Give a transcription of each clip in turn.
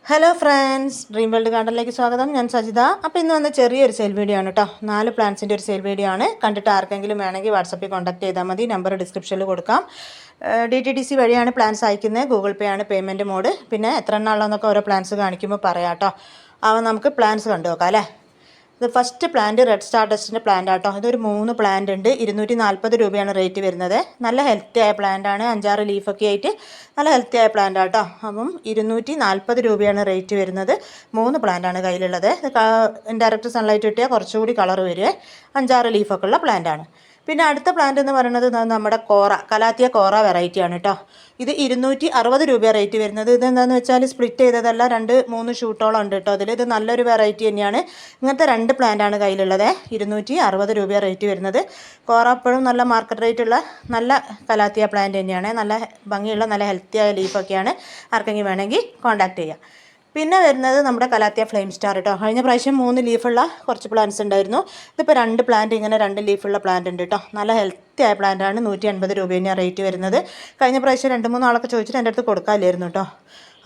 Hello friends, dream world ഗാർഡനിലേക്ക് സ്വാഗതം. ഞാൻ സജിത. അപ്പോൾ ഇന്ന് വന്ന ചെറിയൊരു സെയിൽ വീഡിയോ ആണ് കേട്ടോ. 4 പ്ലാന്റ്സിൻ്റെ ഒരു സെയിൽ വീഡിയോ ആണ്. കണ്ടിട്ട് ആർക്കെങ്കിലും വേണമെങ്കിൽ വാട്സപ്പിൽ കോൺടാക്ട് ചെയ്താൽ മതി. നമ്പർ ഡിസ്ക്രിപ്ഷനിൽ കൊടുക്കാം. DTDC വഴിയാണ് പ്ലാൻസ് അയക്കുന്നത്. ഗൂഗിൾ പേ ആണ് പേയ്മെൻറ്റ് മോഡ്. പിന്നെ എത്ര എണ്ണം ഉള്ളതെന്നൊക്കെ ഓരോ പ്ലാൻസ് കാണിക്കുമ്പോൾ പറയാം കേട്ടോ. അപ്പോൾ നമുക്ക് പ്ലാൻസ് കണ്ടു നോക്കാം അല്ലേ. ഇത് ഫസ്റ്റ് പ്ലാന്റ് റെഡ് സ്റ്റാർ ഡസ്റ്റിൻ്റെ പ്ലാന്റ് ആട്ടോ. ഇതൊരു 3 പ്ലാന്റ് ഉണ്ട്. 240 രൂപയാണ് റേറ്റ് വരുന്നത്. നല്ല ഹെൽത്തി ആയ പ്ലാന്റ് ആണ്. 5-6 ലീഫൊക്കെ ആയിട്ട് നല്ല ഹെൽത്തി ആയ പ്ലാന്റ് ആട്ടോ. അപ്പം 240 രൂപയാണ് റേറ്റ് വരുന്നത്. 3 പ്ലാന്റ് ആണ് കയ്യിലുള്ളത്. ഇൻഡയറക്റ്റ് സൺലൈറ്റ് കിട്ടിയാൽ കുറച്ചുകൂടി കളർ വരും. 5-6 ലീഫൊക്കെ ഉള്ള പ്ലാന്റ് ആണ്. പിന്നെ അടുത്ത പ്ലാന്റ് എന്ന് പറയുന്നത് നമ്മുടെ കലാത്തിയ കോറ വെറൈറ്റി ആണ് കേട്ടോ. ഇത് 260 രൂപ റേറ്റ് വരുന്നത്. ഇതെന്താണെന്ന് വെച്ചാൽ സ്പ്ലിറ്റ് ചെയ്തതല്ല, 2-3 ഷൂട്ടോളം ഉണ്ട് കേട്ടോ അതിൽ. ഇത് നല്ലൊരു വെറൈറ്റി തന്നെയാണ്. ഇങ്ങനത്തെ 2 പ്ലാന്റ് ആണ് കയ്യിലുള്ളത്. 260 രൂപ റേറ്റ് വരുന്നത്. കോറ എപ്പോഴും നല്ല മാർക്കറ്റ് റേറ്റ് ഉള്ള നല്ല കലാത്തിയ പ്ലാന്റ് തന്നെയാണ്. നല്ല ഭംഗിയുള്ള നല്ല ഹെൽത്തി ആയ ലീഫൊക്കെയാണ്. ആർക്കെങ്കിലും വേണമെങ്കിൽ കോൺടാക്ട് ചെയ്യാം. പിന്നെ വരുന്നത് നമ്മുടെ കലാത്തിയ ഫ്ലെയിം സ്റ്റാർ കേട്ടോ. കഴിഞ്ഞ പ്രാവശ്യം 3 ലീഫുള്ള കുറച്ച് പ്ലാന്റ്സ് ഉണ്ടായിരുന്നു. ഇതിപ്പോൾ 2 പ്ലാന്റ് ഇങ്ങനെ 2 ലീഫുള്ള പ്ലാന്റ് ഉണ്ട് കേട്ടോ. നല്ല ഹെൽത്തി ആയ പ്ലാന്റാണ്. 150 രൂപ തന്നെയാണ് റേറ്റ് വരുന്നത്. കഴിഞ്ഞ പ്രാവശ്യം 2-3 ആളൊക്കെ ചോദിച്ചിട്ട് എൻ്റെ അടുത്ത് കൊടുക്കാനില്ലായിരുന്നു കേട്ടോ.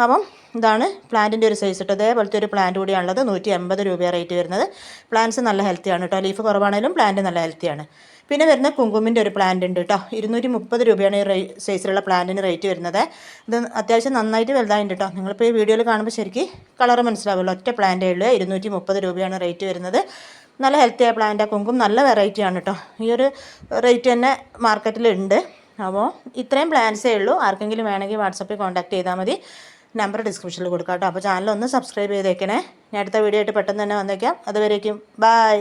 അപ്പം ഇതാണ് പ്ലാന്റിൻ്റെ ഒരു സൈസ് കേട്ടോ. അതേപോലത്തെ ഒരു പ്ലാന്റ് കൂടിയാണുള്ളത്. 150 രൂപയാണ് റേറ്റ് വരുന്നത്. പ്ലാന്റ്സ് നല്ല ഹെൽത്തിയാണ് കേട്ടോ. ലീഫ് കുറവാണെങ്കിലും പ്ലാന്റ് നല്ല ഹെൽത്തിയാണ്. പിന്നെ വരുന്ന കുങ്കുമിൻ്റെ ഒരു പ്ലാന്റ് ഉണ്ട് കേട്ടോ. 230 രൂപയാണ് ഈ സൈസിലുള്ള പ്ലാന്റിന് റേറ്റ് വരുന്നത്. ഇത് അത്യാവശ്യം നന്നായിട്ട് വലുതായിട്ടുണ്ട് കേട്ടോ. നിങ്ങളിപ്പോൾ ഈ വീഡിയോയിൽ കാണുമ്പോൾ ശരിക്കും കളർ മനസ്സിലാവുമല്ലോ. ഒറ്റ പ്ലാന്റേ ഉള്ളൂ. 230 രൂപയാണ് റേറ്റ് വരുന്നത്. നല്ല ഹെൽത്തി ആയ പ്ലാന്റാണ്. കുങ്കും നല്ല വെറൈറ്റിയാണ് കേട്ടോ. ഈ ഒരു റേറ്റ് തന്നെ മാർക്കറ്റിലുണ്ട്. അപ്പോൾ ഇത്രയും പ്ലാന്റ്സേ ഉള്ളൂ. ആർക്കെങ്കിലും വേണമെങ്കിൽ വാട്സപ്പിൽ കോൺടാക്ട് ചെയ്താൽ മതി. നമ്പർ ഡിസ്ക്രിപ്ഷനിൽ കൊടുക്കാം കേട്ടോ. അപ്പോൾ ചാനൽ ഒന്ന് സബ്സ്ക്രൈബ് ചെയ്തേക്കണേ. ഞാൻ അടുത്ത വീഡിയോ ആയിട്ട് പെട്ടെന്ന് തന്നെ വന്നേക്കാം. അതുവരേക്കും ബൈ.